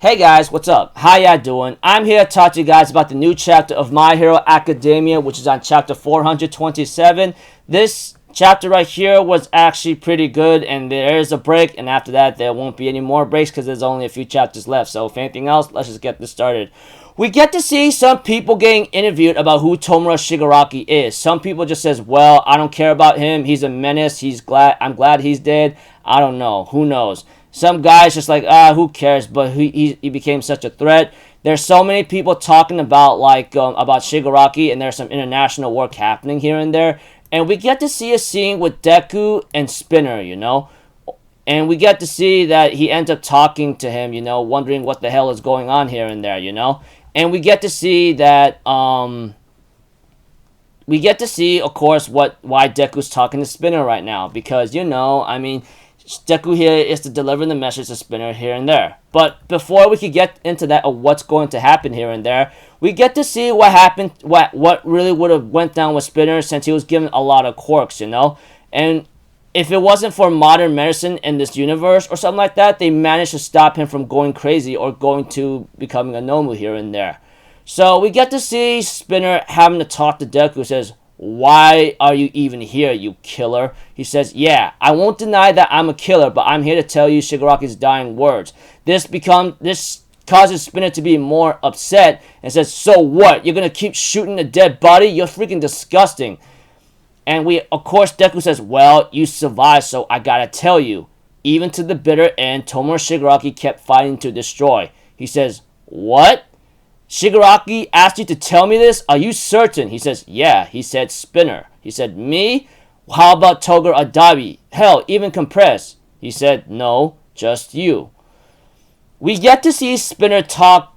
Hey guys, what's up? How y'all doing? I'm here to talk to you guys about the new chapter of My Hero Academia, which is on chapter 427. This chapter right here was actually pretty good, and there is a break, and after that there won't be any more breaks because there's only a few chapters left. So if anything else, let's just get this started. We get to see some people getting interviewed about who Tomura Shigaraki is. Some people just says, well, I don't care about him. He's a menace. I'm glad he's dead. I don't know. Who knows? Some guys just like, who cares? But he became such a threat. There's so many people talking about about Shigaraki, and there's some international work happening here and there. And we get to see a scene with Deku and Spinner, And we get to see that he ends up talking to him, wondering what the hell is going on here and there, And we get to see that, we get to see, of course, why Deku's talking to Spinner right now. Because, Deku here is to deliver the message to Spinner here and there. But before we could get into that of what's going to happen here and there, we get to see what happened, what really would have went down with Spinner since he was given a lot of quirks, And if it wasn't for modern medicine in this universe or something like that, they managed to stop him from going crazy or going to becoming a Nomu here and there. So we get to see Spinner having to talk to Deku, who says, why are you even here, you killer? He says, yeah, I won't deny that I'm a killer, but I'm here to tell you Shigaraki's dying words. This causes Spinner to be more upset and says, so what? You're going to keep shooting a dead body? You're freaking disgusting. And of course, Deku says, well, you survived, so I gotta tell you. Even to the bitter end, Tomura Shigaraki kept fighting to destroy. He says, what? Shigaraki asked you to tell me this? Are you certain? He says, yeah. He said, Spinner. He said, me? How about Togar Adabi? Hell, even Compress. He said, no, just you. We get to see Spinner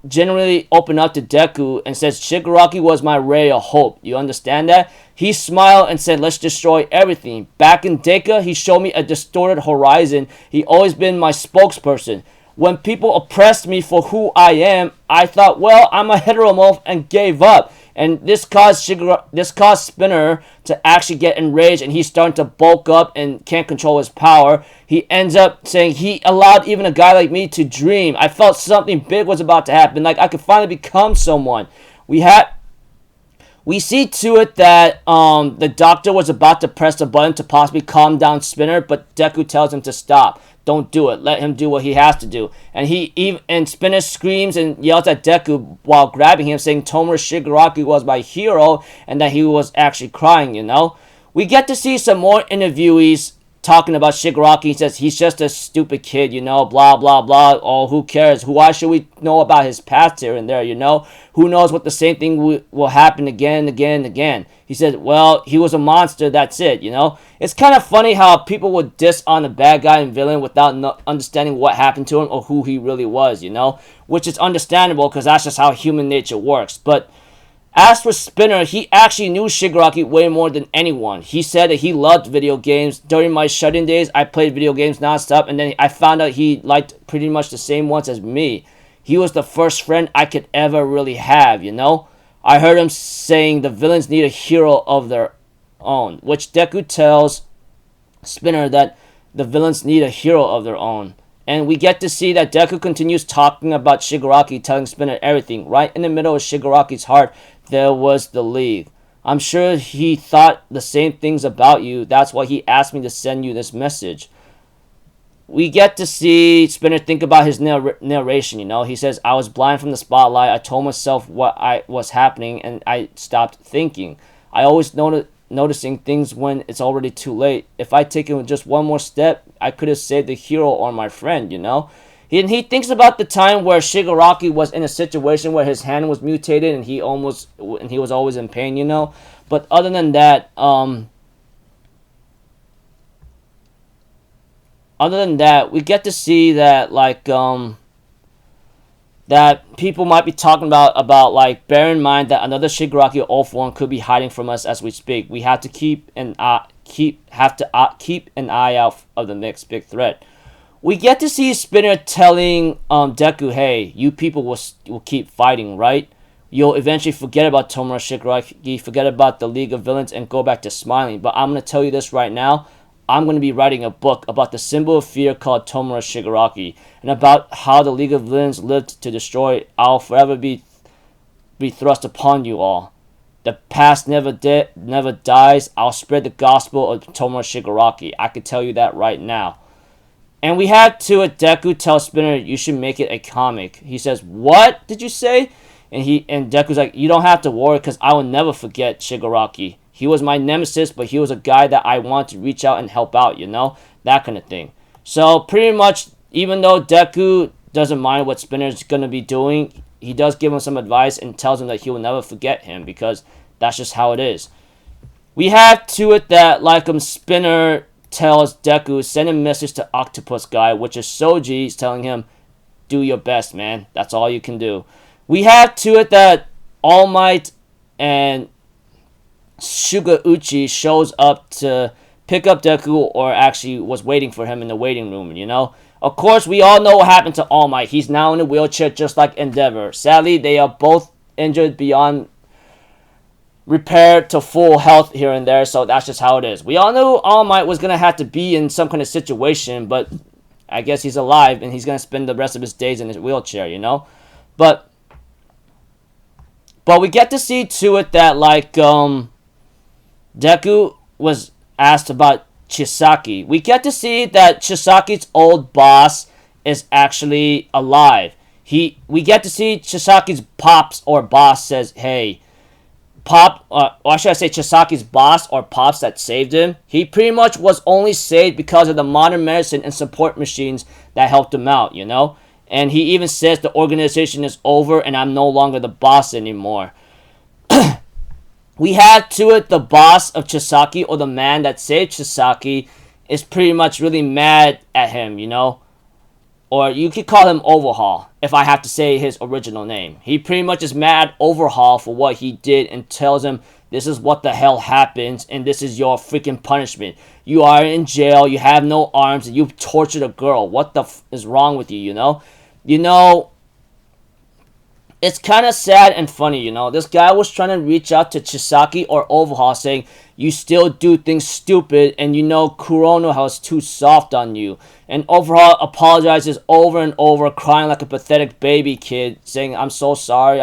generally open up to Deku and says, Shigaraki was my ray of hope. You understand that? He smiled and said, let's destroy everything. Back in Deka, he showed me a distorted horizon. He always been my spokesperson. When people oppressed me for who I am, I thought, well, I'm a heteromorph and gave up. And this caused Spinner to actually get enraged, and he's starting to bulk up and can't control his power. He ends up saying he allowed even a guy like me to dream. I felt something big was about to happen, like I could finally become someone. We see to it that the doctor was about to press the button to possibly calm down Spinner, but Deku tells him to stop. Don't do it. Let him do what he has to do. And Spinner screams and yells at Deku while grabbing him, saying Tomura Shigaraki was my hero and that he was actually crying, We get to see some more interviewees talking about Shigaraki. He says he's just a stupid kid, blah, blah, blah. Oh, who cares? Why should we know about his past here and there, Who knows what the same thing will happen again and again and again. He said, well, he was a monster, that's it, It's kind of funny how people would diss on a bad guy and villain without understanding what happened to him or who he really was, Which is understandable because that's just how human nature works. But as for Spinner, he actually knew Shigaraki way more than anyone. He said that he loved video games. During my shut-in days, I played video games nonstop, and then I found out he liked pretty much the same ones as me. He was the first friend I could ever really have, I heard him saying the villains need a hero of their own, which Deku tells Spinner that the villains need a hero of their own. And we get to see that Deku continues talking about Shigaraki, telling Spinner everything. Right in the middle of Shigaraki's heart, there was the League. I'm sure he thought the same things about you. That's why he asked me to send you this message. We get to see Spinner think about his narration, He says, I was blind from the spotlight. I told myself what was happening, and I stopped thinking. I always noticing things when it's already too late. If I taken just one more step, I could have saved the hero or my friend, He thinks about the time where Shigaraki was in a situation where his hand was mutated and he was always in pain, But other than that, we get to see that that people might be talking about bear in mind that another Shigaraki or old form could be hiding from us as we speak. We have to keep an eye out of the next big threat. We get to see Spinner telling Deku, hey, you people will keep fighting, right? You'll eventually forget about Tomura Shigaraki, forget about the League of Villains, and go back to smiling. But I'm going to tell you this right now. I'm going to be writing a book about the symbol of fear called Tomura Shigaraki, and about how the League of Villains lived to destroy. I'll forever be thrust upon you all. The past never dies. I'll spread the gospel of Tomura Shigaraki. I can tell you that right now. And we have to it. Deku tells Spinner, you should make it a comic. He says, what did you say? And Deku's like, you don't have to worry, because I will never forget Shigaraki. He was my nemesis, but he was a guy that I want to reach out and help out, you know? That kind of thing. So pretty much, even though Deku doesn't mind what Spinner's going to be doing, he does give him some advice and tells him that he will never forget him, because that's just how it is. We have to it that, like Spinner tells Deku, send a message to Octopus Guy, which is Soji's telling him, do your best, man. That's all you can do. We have to it that All Might and Sugauchi shows up to pick up Deku, or actually was waiting for him in the waiting room, you know? Of course, we all know what happened to All Might. He's now in a wheelchair just like Endeavor. Sadly, they are both injured beyond repair to full health here and there, so that's just how it is. We all knew All Might was going to have to be in some kind of situation, but I guess he's alive, and he's going to spend the rest of his days in his wheelchair, you know? But we get to see to it that, like, Deku was asked about Chisaki. We get to see that Chisaki's old boss is actually alive. We get to see Chisaki's pops or boss says, hey, or should I say Chisaki's boss or pops that saved him. He pretty much was only saved because of the modern medicine and support machines that helped him out, you know? And he even says the organization is over and I'm no longer the boss anymore. We have to it the boss of Chisaki, or the man that saved Chisaki, is pretty much really mad at him, you know? Or you could call him Overhaul, if I have to say his original name. He pretty much is mad at Overhaul for what he did and tells him, this is what the hell happens, and this is your freaking punishment. You are in jail, you have no arms, and you tortured a girl. What the f is wrong with you, you know? You know, it's kind of sad and funny, you know. This guy was trying to reach out to Chisaki or Overhaul saying, you still do things stupid, and you know Kurono is too soft on you. And Overhaul apologizes over and over, crying like a pathetic baby kid, saying, I'm so sorry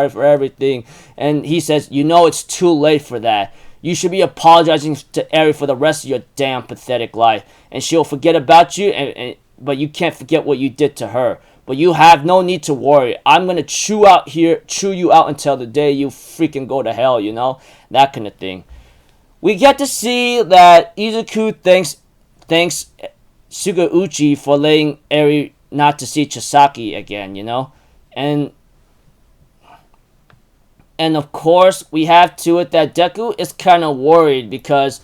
for everything. And he says, you know it's too late for that. You should be apologizing to Eri for the rest of your damn pathetic life. And she'll forget about you, but you can't forget what you did to her. But you have no need to worry. I'm going to chew you out until the day you freaking go to hell, you know? That kind of thing. We get to see that Izuku thanks Sugauchi for letting Eri not to see Chisaki again, you know? And of course, we have to it that Deku is kind of worried because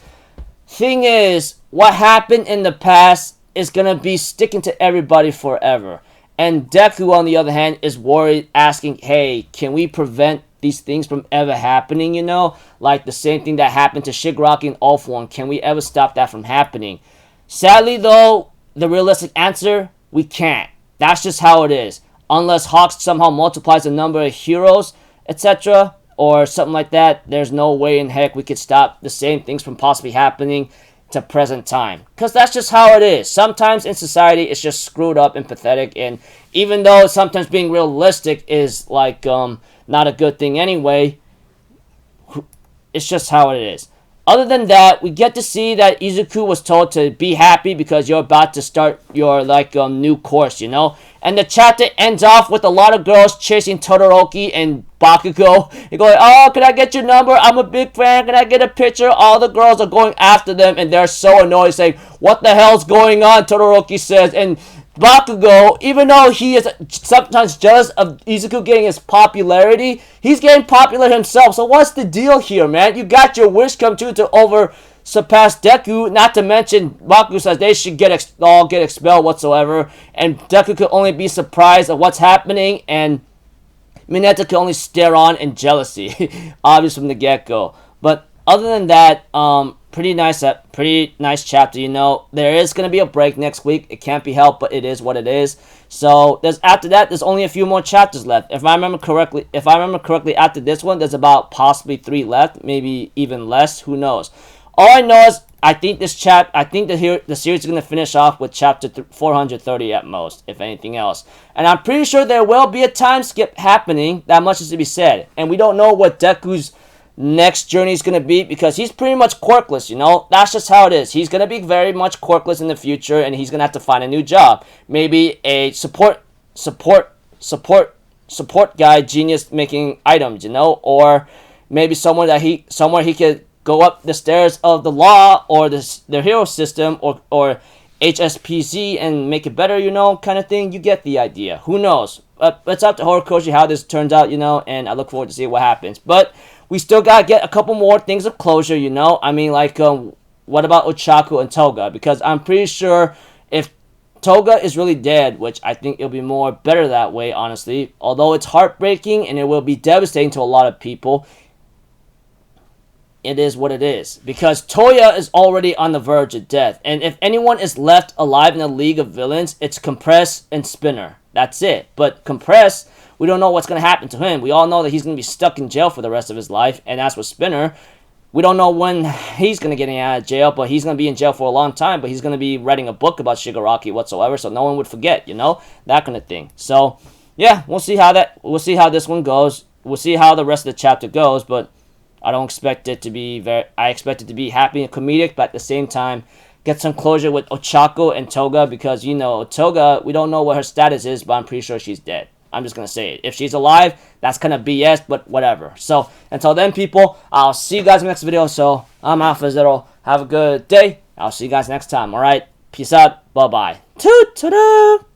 thing is, what happened in the past is going to be sticking to everybody forever. And Deku, on the other hand, is worried, asking, hey, can we prevent these things from ever happening, you know? Like the same thing that happened to Shigaraki and All For One. Can we ever stop that from happening? Sadly, though, the realistic answer, we can't. That's just how it is. Unless Hawks somehow multiplies the number of heroes, etc., or something like that, there's no way in heck we could stop the same things from possibly happening to present time, because that's just how it is. Sometimes in society it's just screwed up and pathetic, and even though sometimes being realistic is like not a good thing anyway, it's just how it is. Other than that, we get to see that Izuku was told to be happy because you're about to start your new course, you know? And the chapter ends off with a lot of girls chasing Todoroki and Bakugo. They're going, oh, can I get your number? I'm a big fan. Can I get a picture? All the girls are going after them, and they're so annoyed, saying, what the hell's going on? Todoroki says. And Bakugo, even though he is sometimes jealous of Izuku getting his popularity, he's getting popular himself. So what's the deal here, man? You got your wish come true to surpass Deku. Not to mention, Bakugo says they should all get expelled whatsoever. And Deku could only be surprised at what's happening. And Mineta could only stare on in jealousy. Obvious from the get-go. But other than that, pretty nice chapter, you know. There is going to be a break next week. It can't be helped, but it is what it is. So after that, there's only a few more chapters left. If I remember correctly, after this one, there's about possibly 3 left, maybe even less. Who knows? All I know is I think the series is going to finish off with chapter 430 at most, if anything else. And I'm pretty sure there will be a time skip happening. That much is to be said. And we don't know what Deku's next journey is going to be because he's pretty much quirkless, you know? That's just how it is. He's going to be very much quirkless in the future, and he's going to have to find a new job. Maybe a support guy, genius making items, you know? Or maybe somewhere he could go up the stairs of the law or the hero system or HSPZ and make it better, you know, kind of thing. You get the idea. Who knows? It's up to Horikoshi how this turns out, you know, and I look forward to see what happens. But we still gotta get a couple more things of closure, you know. I mean, like, what about Ochaku and Toga? Because I'm pretty sure if Toga is really dead, which I think it'll be more better that way, honestly. Although it's heartbreaking and it will be devastating to a lot of people, it is what it is. Because Toya is already on the verge of death. And if anyone is left alive in the League of Villains, it's Compress and Spinner. That's it. But Compress, we don't know what's going to happen to him. We all know that he's going to be stuck in jail for the rest of his life. And as for Spinner, we don't know when he's going to get out of jail, but he's going to be in jail for a long time. But he's going to be writing a book about Shigaraki whatsoever, so no one would forget, you know? That kind of thing. So, yeah, we'll see how this one goes. We'll see how the rest of the chapter goes, but I don't expect it to be I expect it to be happy and comedic, but at the same time, get some closure with Ochako and Toga because, you know, Toga, we don't know what her status is, but I'm pretty sure she's dead. I'm just going to say it. If she's alive, that's kind of BS, but whatever. So, until then, people, I'll see you guys in the next video. So, I'm Alpha Zero. Have a good day. I'll see you guys next time, alright? Peace out. Bye-bye. Toot-toot-toot.